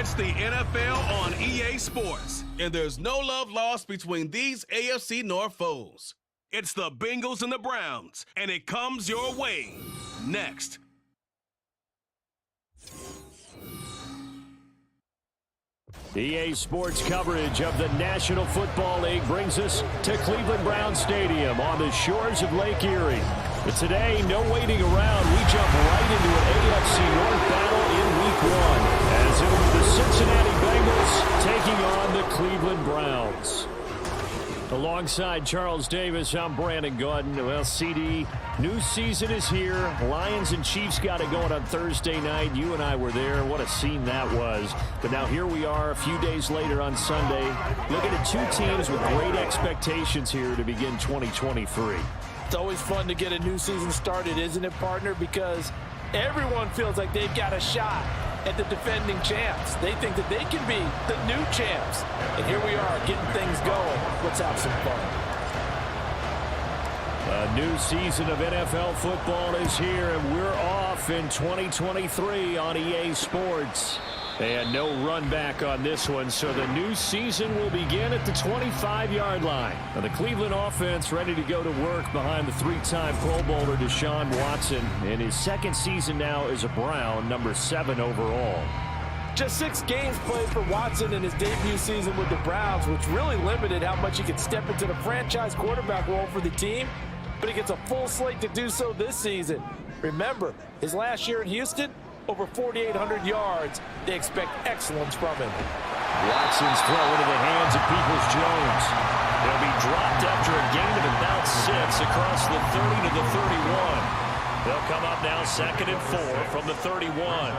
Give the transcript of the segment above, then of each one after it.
It's the NFL on EA Sports, and there's no love lost between these AFC North foes. It's the Bengals and the Browns, and it comes your way next. EA Sports coverage of the National Football League brings us to Cleveland Browns Stadium on the shores of Lake Erie. But today, no waiting around. We jump right into an AFC North battle in Week 1 as it will be the Cincinnati Bengals taking on the Cleveland Browns. Alongside Charles Davis, I'm Brandon Gordon. Well, CD, new season is here. Lions and Chiefs got it going on Thursday night. You and I were there. What a scene that was. But now here we are a few days later on Sunday, looking at two teams with great expectations here to begin 2023. It's always fun to get a new season started, isn't it, partner? Because everyone feels like they've got a shot at the defending champs. They think that they can be the new champs. And here we are getting things going. Let's have some fun. A new season of NFL football is here, and we're off in 2023 on EA Sports. And no run back on this one, so the new season will begin at the 25-yard line. Now, the Cleveland offense ready to go to work behind the three-time Pro Bowler Deshaun Watson in his second season now as a Brown, number 7 overall. Just 6 games played for Watson in his debut season with the Browns, which really limited how much he could step into the franchise quarterback role for the team. But he gets a full slate to do so this season. Remember, his last year in Houston, over 4,800 yards. They expect excellence from him. Watson's throw into the hands of Peoples-Jones. They'll be dropped after a gain of about 6 across the 30 to the 31. They'll come up now 2nd and 4 from the 31.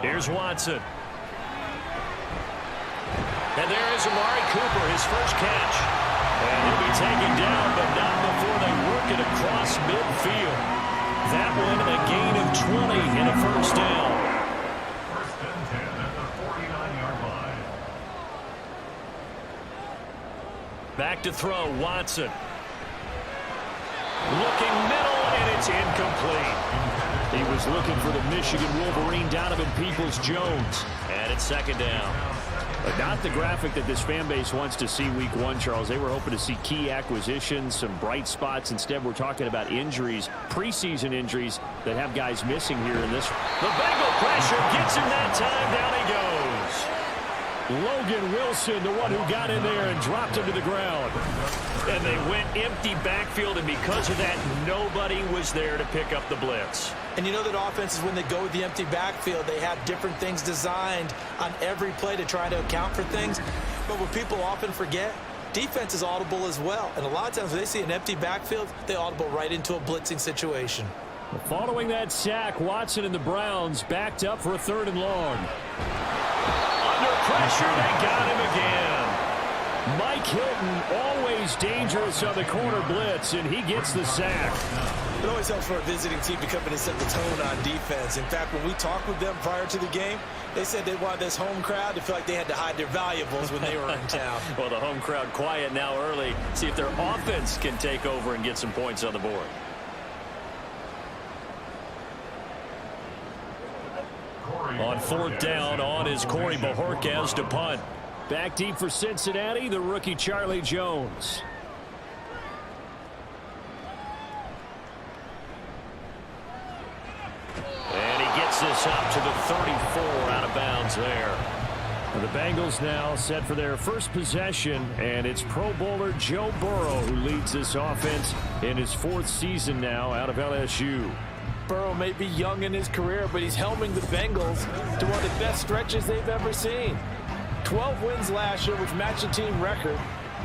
Here's Watson. And there is Amari Cooper, his first catch. And he'll be taken down, but not before they work it across midfield. That one a gain of 20 and a first down. First and 10 at the 49-yard line. Back to throw, Watson. Looking middle, and it's incomplete. He was looking for the Michigan Wolverine, Donovan Peoples-Jones. And it's 2nd down. But not the graphic that this fan base wants to see Week 1, Charles. They were hoping to see key acquisitions, some bright spots. Instead, we're talking about injuries, preseason injuries that have guys missing here in this. The Bengal pressure gets him that time. Down he goes. Logan Wilson, the one who got in there and dropped him to the ground. And they went empty backfield, and because of that, nobody was there to pick up the blitz. And you know that offenses, when they go with the empty backfield, they have different things designed on every play to try to account for things. But what people often forget, defense is audible as well. And a lot of times when they see an empty backfield, they audible right into a blitzing situation. Following that sack, Watson and the Browns backed up for a 3rd and long. Under pressure, they got him again. Mike Hilton, always dangerous on the corner blitz, and he gets the sack. It always helps for a visiting team to come in and set the tone on defense. In fact, when we talked with them prior to the game, they said they wanted this home crowd to feel like they had to hide their valuables when they were in town. Well, the home crowd quiet now early. See if their offense can take over and get some points on the board. On 4th down, on is Corey Bojorquez to punt. Back deep for Cincinnati, the rookie Charlie Jones. And he gets this up to the 34, out of bounds there. The Bengals now set for their first possession, and it's Pro Bowler Joe Burrow who leads this offense in his 4th season now out of LSU. Burrow may be young in his career, but he's helming the Bengals to one of the best stretches they've ever seen. 12 wins last year, which matched the team record,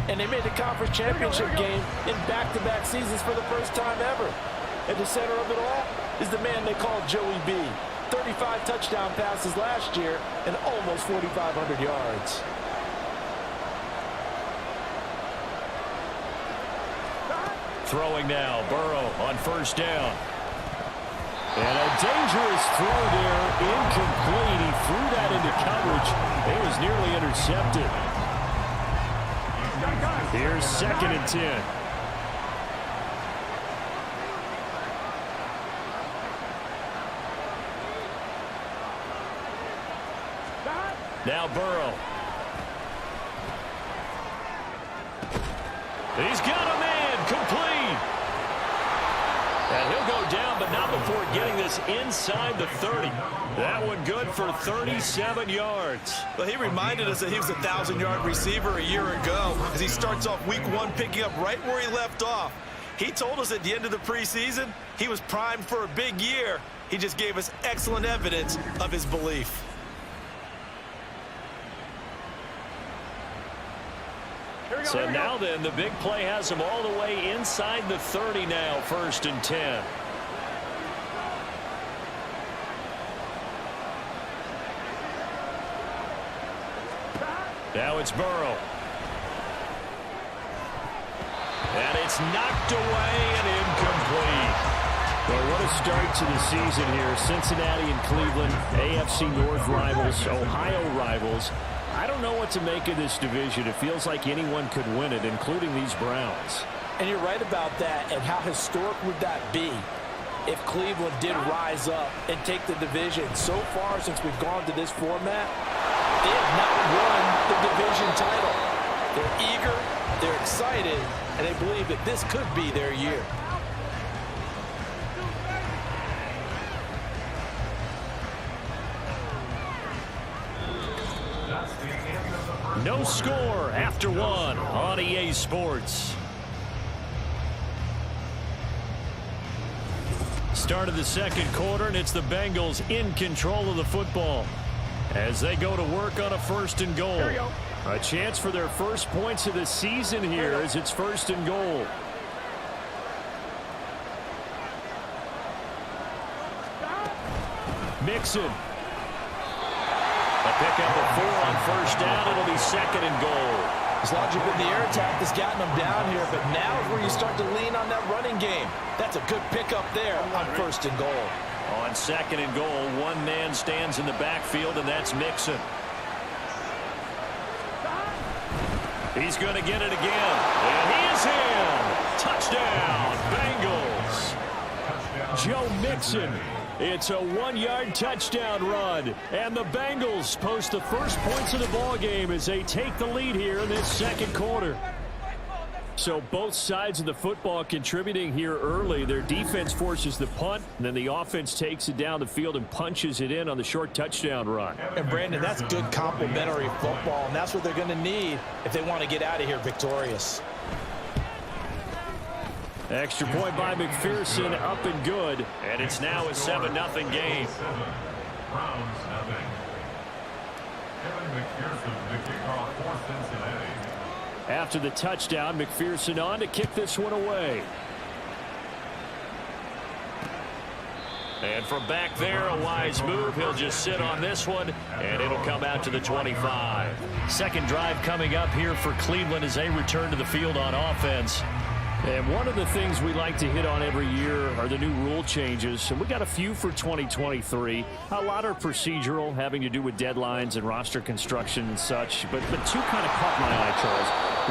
and they made the conference championship game in back-to-back seasons for the first time ever. At the center of it all is the man they call Joey B. 35 touchdown passes last year and almost 4,500 yards. Throwing now, Burrow on 1st down. And a dangerous throw there, incomplete. He threw that into coverage. It was nearly intercepted. Here's 2nd and 10. Now Burrow. He's got a man complete. And he'll go down, but not before getting this inside the 30. That one good for 37 yards. Well, he reminded us that he was a 1,000-yard receiver a year ago as he starts off week 1 picking up right where he left off. He told us at the end of the preseason he was primed for a big year. He just gave us excellent evidence of his belief. So now then, the big play has him all the way inside the 30 now, 1st and 10. Now it's Burrow. And it's knocked away and incomplete. Well, what a start to the season here. Cincinnati and Cleveland, AFC North rivals, Ohio rivals. I don't know what to make of this division. It feels like anyone could win it, including these Browns. And you're right about that. And how historic would that be if Cleveland did rise up and take the division? So far, since we've gone to this format, they have not won the division title. They're eager, they're excited, and they believe that this could be their year. No score after 1 on EA Sports. Start of the second quarter, and it's the Bengals in control of the football as they go to work on a 1st and goal. A chance for their first points of the season here as it's 1st and goal. Mixon. A pickup of 4 on 1st down. It'll be 2nd and goal. His logic with the air attack has gotten him down here, but now is where you start to lean on that running game. That's a good pickup there on 1st and goal. On 2nd and goal, one man stands in the backfield, and that's Mixon. He's going to get it again. And he is in. Touchdown, Bengals. Joe Mixon. It's a 1-yard touchdown run. And the Bengals post the first points of the ball game as they take the lead here in this second quarter. So both sides of the football contributing here early. Their defense forces the punt, and then the offense takes it down the field and punches it in on the short touchdown run. And Brandon, that's good complementary football, and that's what they're going to need if they want to get out of here victorious. Extra point by McPherson, up and good. And it's now a 7-0 game. Browns nothing. Kevin McPherson, the kickoff for Cincinnati. After the touchdown, McPherson on to kick this one away. And from back there, a wise move. He'll just sit on this one, and it'll come out to the 25. Second drive coming up here for Cleveland as they return to the field on offense. And one of the things we like to hit on every year are the new rule changes. And we got a few for 2023. A lot are procedural, having to do with deadlines and roster construction and such. But two kind of caught my eye, Charles.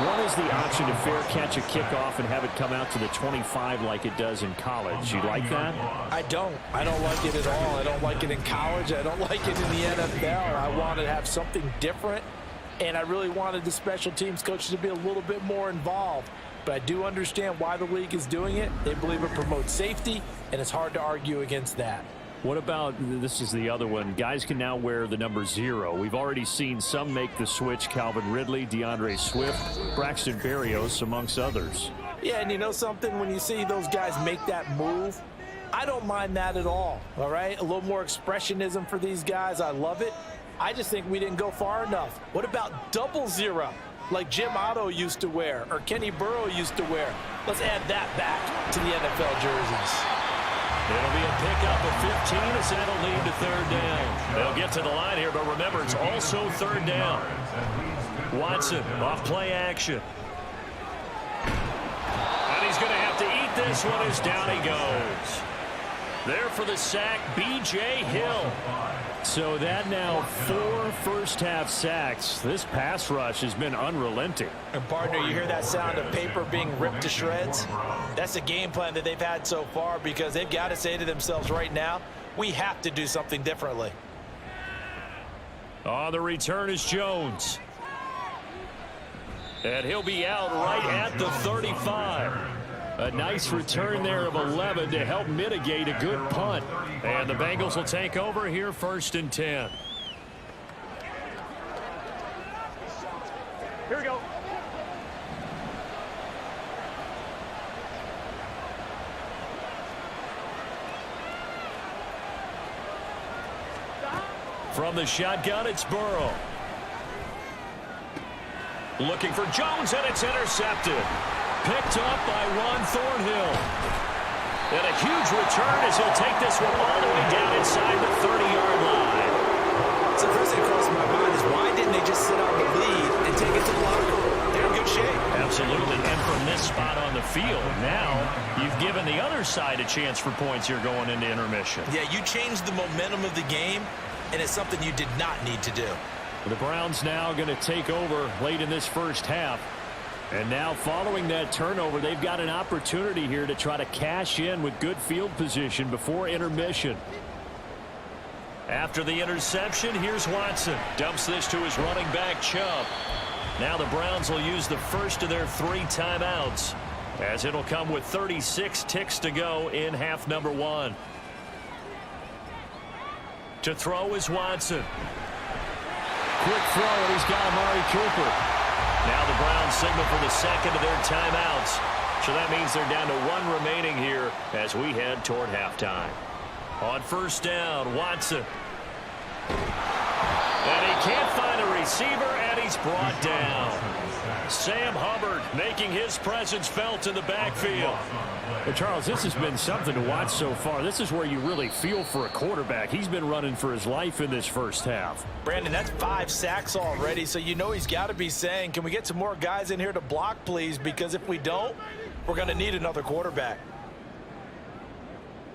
One is the option to fair catch a kickoff and have it come out to the 25 like it does in college. You like that? I don't. I don't like it at all. I don't like it in college. I don't like it in the NFL. I wanted to have something different. And I really wanted the special teams coaches to be a little bit more involved. But I do understand why the league is doing it. They believe it promotes safety, and it's hard to argue against that. What about, this is the other one, guys can now wear the number 0. We've already seen some make the switch, Calvin Ridley, DeAndre Swift, Braxton Berrios, amongst others. Yeah, and you know something? When you see those guys make that move, I don't mind that at all right? A little more expressionism for these guys. I love it. I just think we didn't go far enough. What about double 0? Like Jim Otto used to wear or Kenny Burrow used to wear. Let's add that back to the NFL jerseys. It'll be a pickup of 15 as that'll lead to 3rd down. They'll get to the line here, but remember, it's also 3rd down. Watson off play action. And he's going to have to eat this one as down he goes. There for the sack, B.J. Hill. So that now 4 first-half sacks. This pass rush has been unrelenting. And, partner, you hear that sound of paper being ripped to shreds? That's the game plan that they've had so far because they've got to say to themselves right now, we have to do something differently. On the return is Jones. And he'll be out right at the 35. A nice return there of 11 to help mitigate a good punt. And the Bengals will take over here 1st and 10. Here we go. From the shotgun, it's Burrow. Looking for Jones, and it's intercepted. Picked up by Ron Thornhill. And a huge return as he'll take this one all the way down inside the 30-yard line. So the first thing crossed my mind is why didn't they just sit out the lead and take it to the locker room? They're in good shape. Absolutely. And from this spot on the field, now you've given the other side a chance for points here going into intermission. Yeah, you changed the momentum of the game, and it's something you did not need to do. The Browns now going to take over late in this first half. And now following that turnover, they've got an opportunity here to try to cash in with good field position before intermission. After the interception, here's Watson. Dumps this to his running back, Chubb. Now the Browns will use the first of their 3 timeouts, as it'll come with 36 ticks to go in half number 1. To throw is Watson. Quick throw, and he's got Amari Cooper. Now the Browns signal for the second of their timeouts. So that means they're down to 1 remaining here as we head toward halftime. On first down, Watson. And he can't find a receiver, and he's brought down. Sam Hubbard making his presence felt in the backfield. Well, Charles, this has been something to watch so far. This is where you really feel for a quarterback. He's been running for his life in this first half. Brandon, that's 5 sacks already, so you know he's got to be saying, can we get some more guys in here to block, please? Because if we don't, we're going to need another quarterback.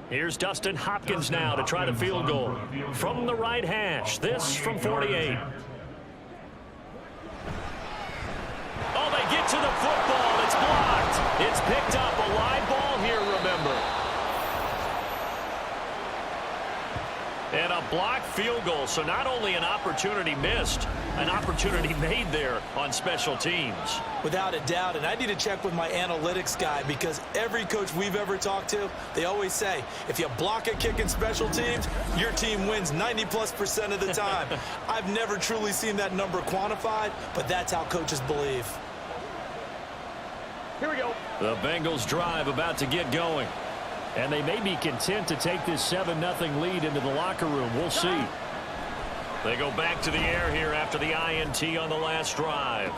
Here's Dustin Hopkins now to try the field goal. From the right hash, this from 48. Oh, they get to the football. It's blocked. It's picked up. A live ball here, remember. And a blocked field goal. So not only an opportunity missed, an opportunity made there on special teams. Without a doubt, and I need to check with my analytics guy because every coach we've ever talked to, they always say, if you block a kick in special teams, your team wins 90+% of the time. I've never truly seen that number quantified, but that's how coaches believe. Here we go. The Bengals drive about to get going. And they may be content to take this 7-0 lead into the locker room. We'll see. They go back to the air here after the INT on the last drive.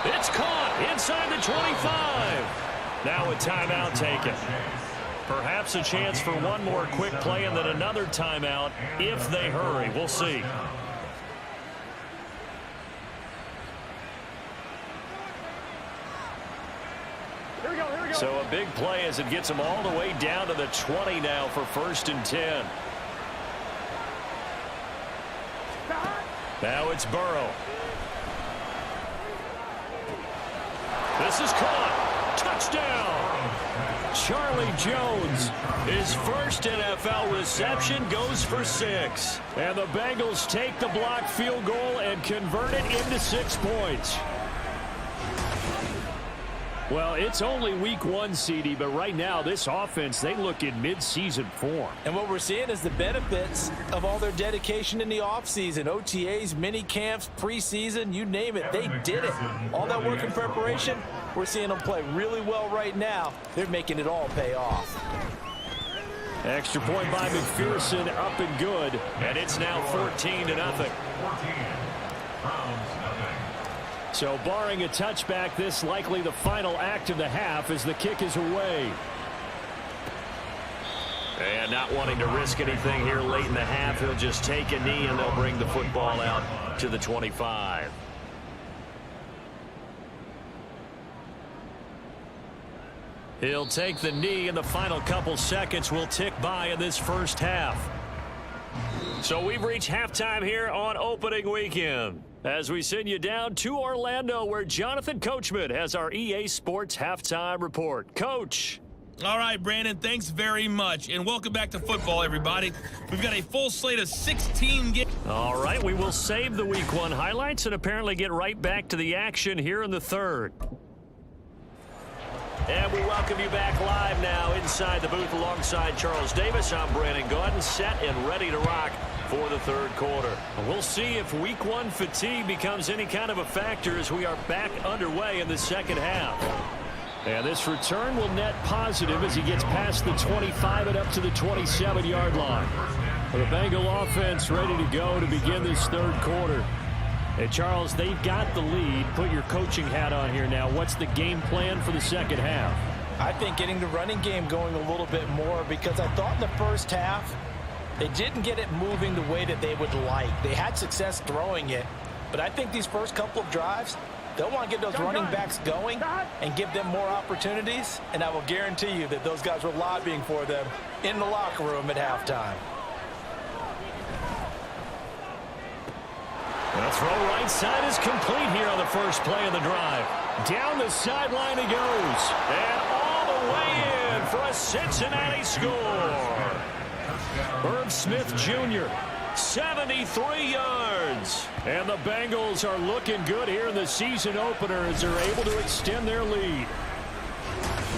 It's caught inside the 25. Now a timeout taken. Perhaps a chance for one more quick play and then another timeout if they hurry. We'll see. Here we go. Here we go. So a big play as it gets them all the way down to the 20 now for 1st and 10. Now it's Burrow. This is caught. Touchdown. Charlie Jones, his first NFL reception, goes for 6. And the Bengals take the blocked field goal and convert it into 6 points. Well, it's only week 1, CD, but right now this offense, they look in mid-season form. And what we're seeing is the benefits of all their dedication in the offseason. OTAs, mini camps, preseason, you name it, they did it. All that work in preparation, we're seeing them play really well right now. They're making it all pay off. Extra point by McPherson, up and good, and it's now 14-0. So barring a touchback, this likely the final act of the half as the kick is away. And not wanting to risk anything here late in the half, he'll just take a knee and they'll bring the football out to the 25. He'll take the knee, and the final couple seconds will tick by in this first half. So we've reached halftime here on opening weekend as we send you down to Orlando where Jonathan Coachman has our EA Sports halftime report. Coach. All right, Brandon, thanks very much. And welcome back to football, everybody. We've got a full slate of 16 games. All right, we will save the Week 1 highlights and apparently get right back to the action here in the third. And we welcome you back live now inside the booth alongside Charles Davis. I'm Brandon Gaudin, set and ready to rock for the third quarter. We'll see if Week 1 fatigue becomes any kind of a factor as we are back underway in the second half. And this return will net positive as he gets past the 25 and up to the 27-yard line. The Bengal offense ready to go to begin this third quarter. Hey, Charles, they've got the lead. Put your coaching hat on here now. What's the game plan for the second half? I think getting the running game going a little bit more, because I thought in the first half they didn't get it moving the way that they would like. They had success throwing it, but I think these first couple of drives, they'll want to get those running backs going and give them more opportunities, and I will guarantee you that those guys were lobbying for them in the locker room at halftime. The throw right side is complete here on the first play of the drive. Down the sideline he goes. And all the way in for a Cincinnati score. Herb Smith Jr., 73 yards. And the Bengals are looking good here in the season opener as they're able to extend their lead.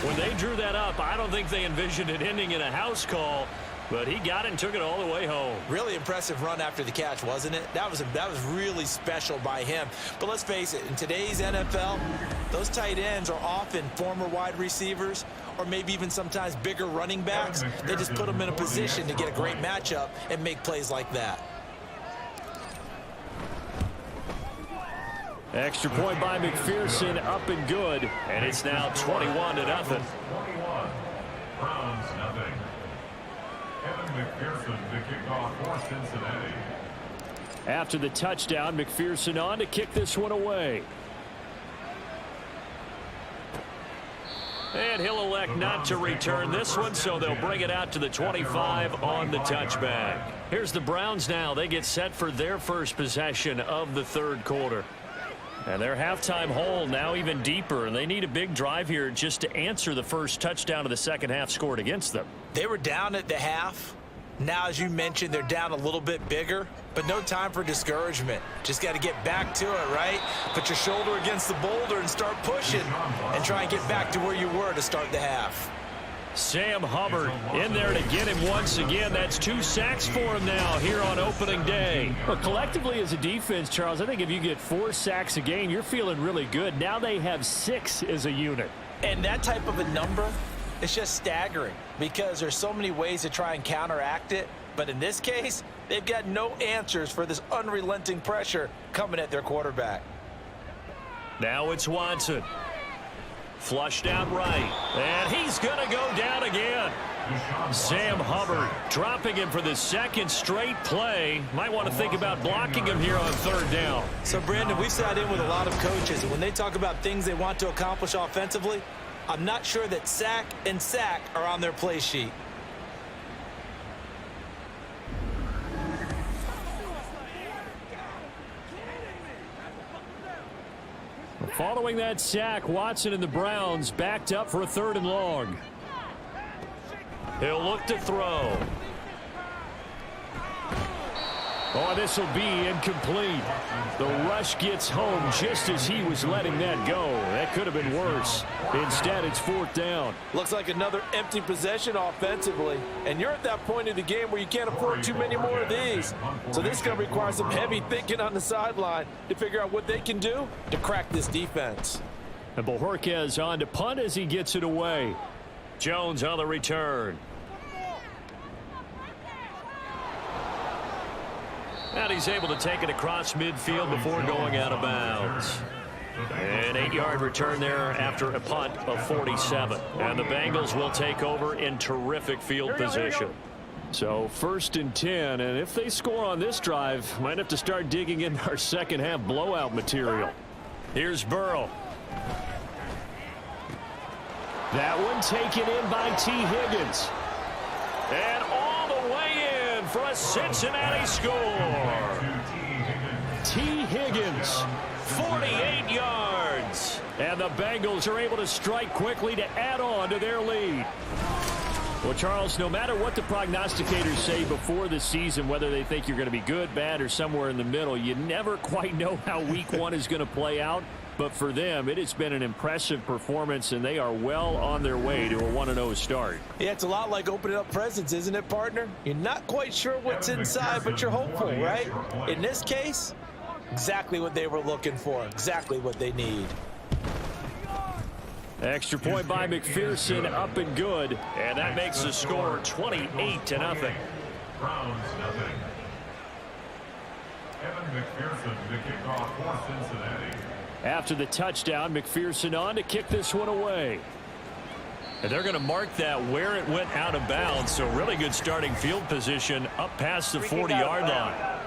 When they drew that up, I don't think they envisioned it ending in a house call. But he got it and took it all the way home. Really impressive run after the catch, wasn't it? That was really special by him. But let's face it, in today's NFL, those tight ends are often former wide receivers or maybe even sometimes bigger running backs. They just put them in a position to get a great matchup and make plays like that. Extra point by McPherson, up and good. And it's now 21-0. 21. Browns nothing. McPherson to kick off for Cincinnati. After the touchdown, McPherson on to kick this one away. And he'll elect not to return this one, so they'll bring it out to the 25 on the touchback. Here's the Browns now. They get set for their first possession of the third quarter. And their halftime hole now even deeper, and they need a big drive here just to answer the first touchdown of the second half scored against them. They were down at the half. Now, as you mentioned, they're down a little bit bigger, but no time for discouragement. Just got to get back to it, right? Put your shoulder against the boulder and start pushing and try and get back to where you were to start the half. Sam Hubbard in there to get him once again. That's 2 sacks for him now here on opening day. But collectively as a defense, Charles, I think if you get 4 sacks a game, you're feeling really good. Now they have 6 as a unit. And that type of a number, it's just staggering because there's so many ways to try and counteract it. But in this case, they've got no answers for this unrelenting pressure coming at their quarterback. Now it's Watson. Flushed out right. And he's going to go down again. Sam Hubbard dropping him for the second straight play. Might want to think about blocking him here on third down. So, Brandon, we've sat in with a lot of coaches, and when they talk about things they want to accomplish offensively, I'm not sure that sack and sack are on their play sheet. Following that sack, Watson and the Browns backed up for a 3rd and long. He'll look to throw. Oh, this will be incomplete. The rush gets home just as he was letting that go. That could have been worse. Instead, it's 4th down. Looks like another empty possession offensively. And you're at that point in the game where you can't afford too many more of these. So this is going to require some heavy thinking on the sideline to figure out what they can do to crack this defense. And Bojorquez on to punt as he gets it away. Jones on the return. And he's able to take it across midfield before going out of bounds. An 8-yard return there after a punt of 47. And the Bengals will take over in terrific field position. So 1st and 10, and if they score on this drive, might have to start digging in our second half blowout material. Here's Burrow. That one taken in by T. Higgins. And all the way in for a Cincinnati score. T. Higgins, 48 yards. And the Bengals are able to strike quickly to add on to their lead. Well, Charles, no matter what the prognosticators say before the season, whether they think you're going to be good, bad, or somewhere in the middle, you never quite know how week one is going to play out. But for them, it has been an impressive performance, and they are well on their way to a 1-0 start. Yeah, it's a lot like opening up presents, isn't it, partner? You're not quite sure what's inside, but you're hopeful, right? In this case, exactly what they were looking for, exactly what they need. Extra point by McPherson, up and good, and that makes the score 28-0. Browns nothing. Evan McPherson to kick off for Cincinnati. After the touchdown, McPherson on to kick this one away. And they're going to mark that where it went out of bounds, so really good starting field position up past the 40-yard line.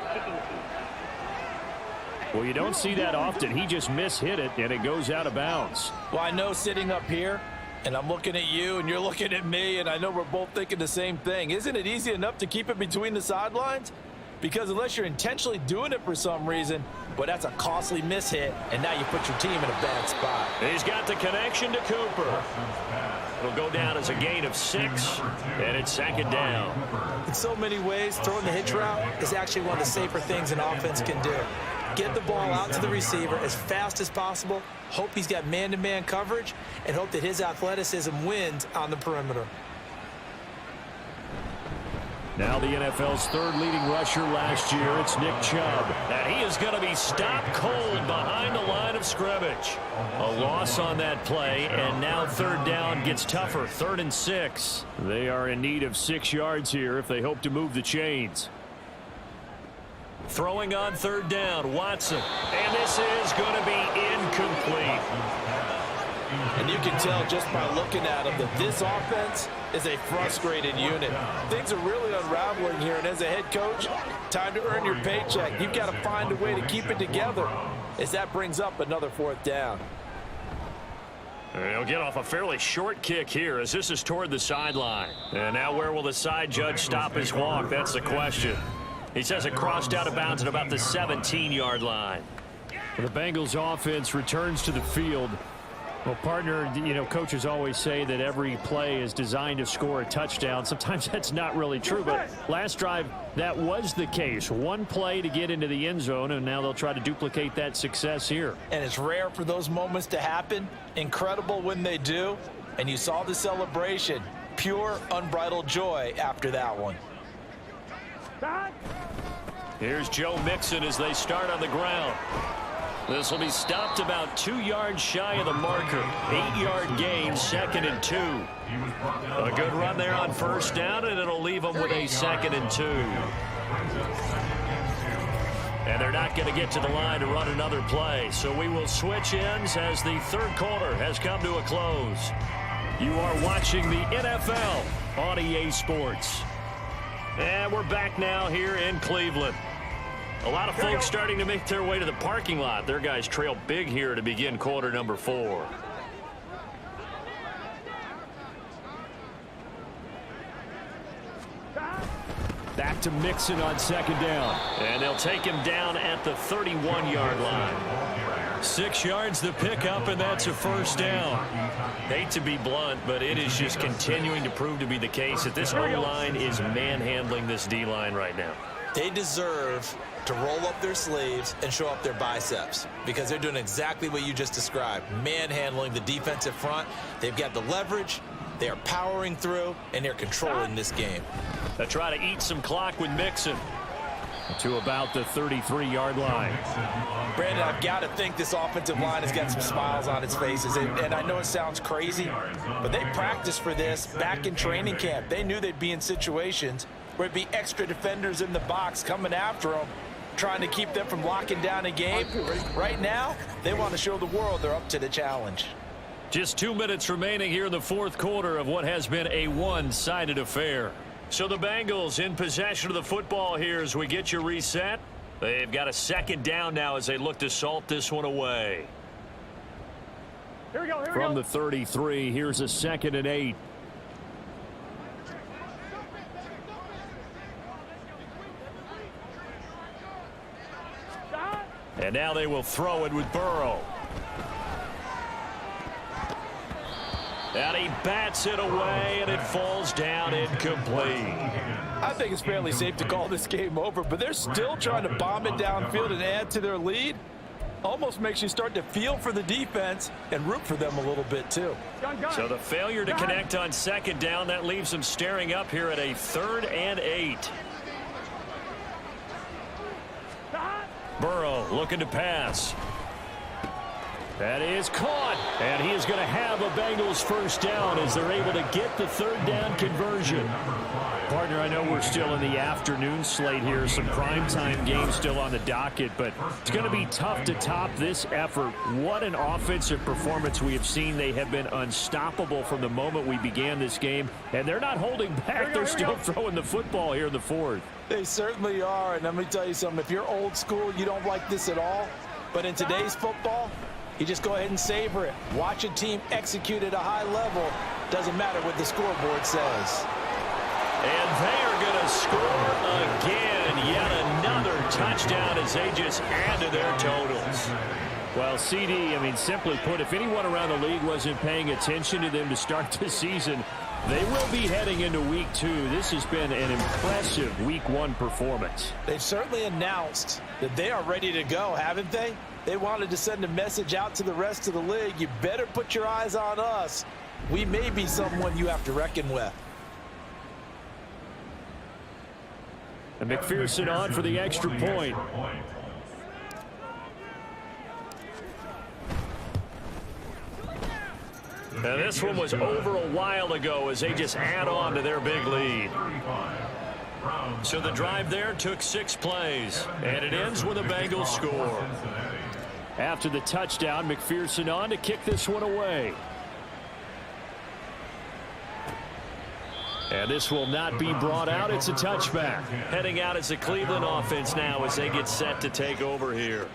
Well, you don't see that often. He just mishit it, and it goes out of bounds. Well, I know sitting up here, and I'm looking at you, and you're looking at me, and I know we're both thinking the same thing. Isn't it easy enough to keep it between the sidelines? Because unless you're intentionally doing it for some reason, well, that's a costly mishit, and now you put your team in a bad spot. He's got the connection to Cooper. It'll go down as a gain of 6, and it's second down. In so many ways, throwing the hitch route is actually one of the safer things an offense can do. Get the ball out to the receiver as fast as possible, hope he's got man-to-man coverage, and hope that his athleticism wins on the perimeter. Now the NFL's third leading rusher last year, it's Nick Chubb. And he is going to be stopped cold behind the line of scrimmage. A loss on that play, and now third down gets tougher, 3rd and 6. They are in need of 6 yards here if they hope to move the chains. Throwing on third down, Watson. And this is going to be incomplete. And you can tell just by looking at him that this offense is a frustrated unit. Things are really unraveling here, and as a head coach, time to earn your paycheck. You've got to find a way to keep it together as that brings up another 4th down. He'll get off a fairly short kick here as this is toward the sideline. And now where will the side judge stop his walk? That's the question. He says it crossed out of bounds at about the 17-yard line. The Bengals offense returns to the field. Well, partner, you know, coaches always say that every play is designed to score a touchdown. Sometimes that's not really true, but last drive, that was the case. One play to get into the end zone, and now they'll try to duplicate that success here. And it's rare for those moments to happen. Incredible when they do. And you saw the celebration. Pure, unbridled joy after that one. Here's Joe Mixon as they start on the ground. This will be stopped about 2 yards shy of the marker. 8-yard gain, 2nd and 2. A good run there on first down, and it'll leave them with a 2nd and 2. And they're not going to get to the line to run another play. So we will switch ends as the third quarter has come to a close. You are watching the NFL on EA Sports. And we're back now here in Cleveland. A lot of folks starting to make their way to the parking lot. Their guys trail big here to begin quarter number 4. Back to Mixon on second down. And they'll take him down at the 31-yard line. 6 yards the pickup, and that's a first down. Hate to be blunt, but it is just continuing to prove to be the case that this O-line is manhandling this D-line right now. They deserve to roll up their sleeves and show up their biceps because they're doing exactly what you just described, manhandling the defensive front. They've got the leverage, they are powering through, and they're controlling this game. They try to eat some clock with Mixon to about the 33-yard line. Brandon, I've got to think this offensive line has got some smiles on its faces, and I know it sounds crazy, but they practiced for this back in training camp. They knew they'd be in situations where it'd be extra defenders in the box coming after them, trying to keep them from locking down a game. Right now, they want to show the world they're up to the challenge. Just 2 minutes remaining here in the fourth quarter of what has been a one-sided affair. So the Bengals in possession of the football here as we get you reset. They've got a second down now as they look to salt this one away. Here we go. From the 33, here's a 2nd and 8. And now they will throw it with Burrow. And he bats it away, and it falls down incomplete. I think it's fairly safe to call this game over, but they're still trying to bomb it downfield and add to their lead. Almost makes you start to feel for the defense and root for them a little bit, too. So the failure to connect on second down, that leaves them staring up here at a 3rd and 8. Burrow looking to pass. That is caught, and he is going to have a Bengals first down as they're able to get the 3rd down conversion. Partner, I know we're still in the afternoon slate here, some primetime games still on the docket, but it's going to be tough to top this effort. What an offensive performance we have seen. They have been unstoppable from the moment we began this game, and they're not holding back. They're still throwing the football here in the 4th. They certainly are, and let me tell you something. If you're old school, you don't like this at all, but in today's football, you just go ahead and savor it. Watch a team execute at a high level. Doesn't matter what the scoreboard says. And they are going to score again. Yet another touchdown as they just add to their totals. Well, CD, I mean, simply put, if anyone around the league wasn't paying attention to them to start the season, they will be heading into Week 2. This has been an impressive Week 1 performance. They've certainly announced that they are ready to go, haven't they? They wanted to send a message out to the rest of the league. You better put your eyes on us. We may be someone you have to reckon with. And McPherson on for the extra point. Now this one was over a while ago as they just add on to their big lead. So the drive there took 6 plays, and it ends with a Bengals score. After the touchdown, McPherson on to kick this one away. And this will not be brought out. It's a touchback. Heading out as the Cleveland offense now as they get set to take over here.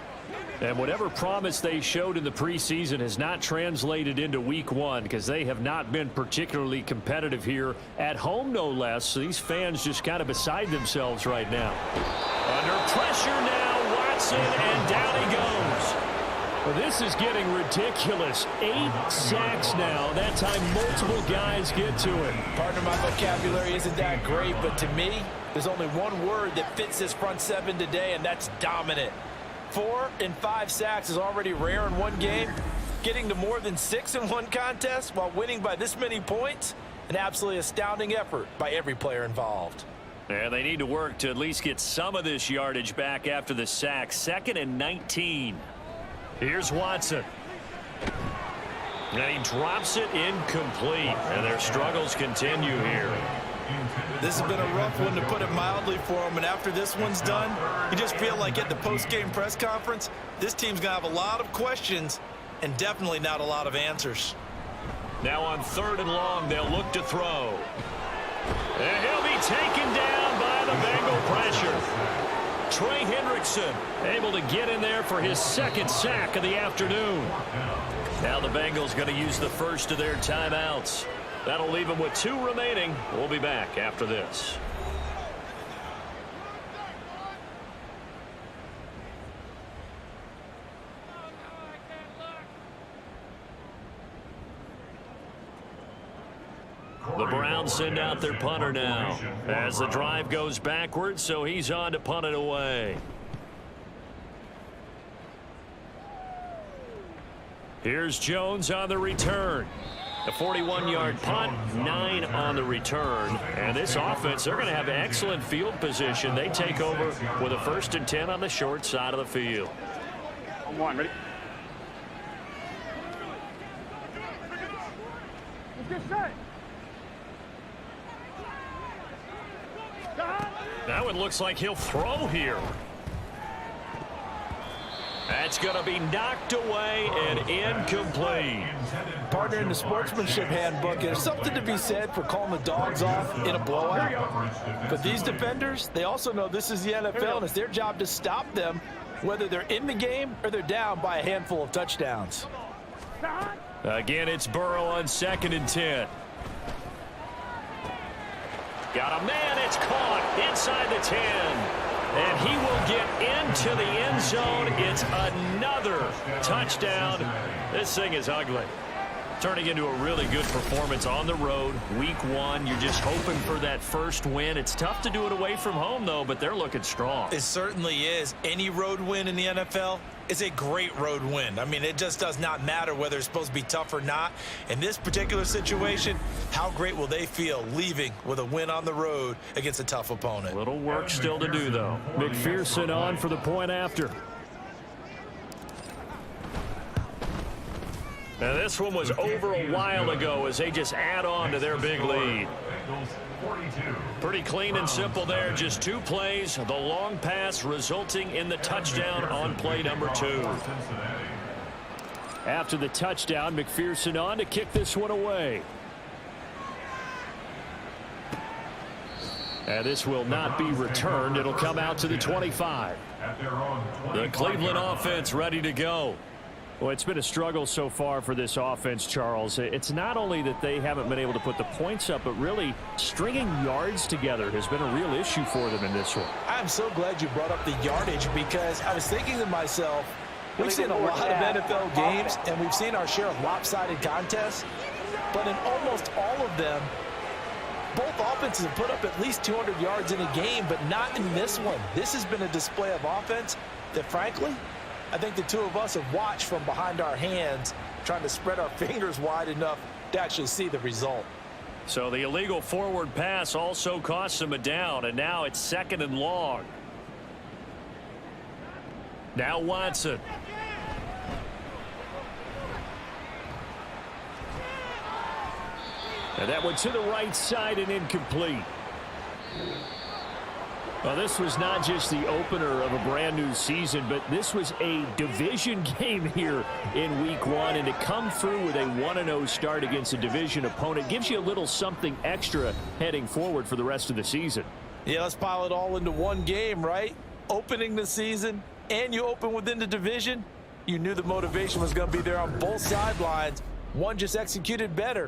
And whatever promise they showed in the preseason has not translated into Week 1 because they have not been particularly competitive here at home, no less. So these fans just kind of beside themselves right now. Under pressure now, Watson, and down he goes. Well, this is getting ridiculous. 8 sacks now. That time multiple guys get to it. Partner, my vocabulary isn't that great, but to me, there's only one word that fits this front 7 today, and that's dominant. 4 and 5 sacks is already rare in one game. Getting to more than 6 in one contest while winning by this many points, an absolutely astounding effort by every player involved. Yeah, they need to work to at least get some of this yardage back after the sack. 2nd and 19. Here's Watson. And he drops it incomplete. And their struggles continue here. This has been a rough one, to put it mildly, for them. And after this one's done, you just feel like at the post-game press conference, this team's going to have a lot of questions and definitely not a lot of answers. Now on 3rd and long, they'll look to throw. And he'll be taken down by the Bengal pressure. Trey Hendrickson able to get in there for his 2nd sack of the afternoon. Now the Bengals going to use the first of their timeouts. That'll leave them with 2 remaining. We'll be back after this. The Browns send out their punter now as the drive goes backwards, so he's on to punt it away. Here's Jones on the return. A 41-yard punt, 9 on the return. And this offense, they're going to have excellent field position. They take over with a 1st and 10 on the short side of the field. Come on, ready? Let's get set. Now it looks like he'll throw here. That's going to be knocked away and incomplete. Partner, in the sportsmanship handbook, there's something to be said for calling the dogs off in a blowout. But these defenders, they also know this is the NFL, and it's their job to stop them, whether they're in the game or they're down by a handful of touchdowns. Again, it's Burrow on 2nd and 10. Got a man, it's caught inside the 10. And he will get into the end zone. It's another touchdown. This thing is ugly. Turning into a really good performance on the road. Week 1, you're just hoping for that first win. It's tough to do it away from home, though, but they're looking strong. It certainly is. Any road win in the NFL is a great road win. I mean, it just does not matter whether it's supposed to be tough or not. In this particular situation, how great will they feel leaving with a win on the road against a tough opponent? Little work still to do, though. McPherson on for the point after. Now, this one was over a while ago as they just add on to their big lead. Pretty clean and simple there. Just 2 plays. The long pass resulting in the touchdown on play number 2. After the touchdown, McPherson on to kick this one away. And this will not be returned. It'll come out to the 25. The Cleveland offense ready to go. Well, it's been a struggle so far for this offense, Charles. It's not only that they haven't been able to put the points up, but really stringing yards together has been a real issue for them in this one. I'm so glad you brought up the yardage because I was thinking to myself, we've seen a lot of NFL games and we've seen our share of lopsided contests, but in almost all of them, both offenses have put up at least 200 yards in a game, but not in this one. This has been a display of offense that, frankly, I think the two of us have watched from behind our hands, trying to spread our fingers wide enough to actually see the result. So the illegal forward pass also cost them a down, and now it's 2nd and long. Now Watson. And that one to the right side and incomplete. Well, this was not just the opener of a brand new season, but this was a division game here in week 1. And to come through with a 1-0 start against a division opponent gives you a little something extra heading forward for the rest of the season. Yeah, let's pile it all into one game, right? Opening the season, and you open within the division. You knew the motivation was going to be there on both sidelines. One just executed better.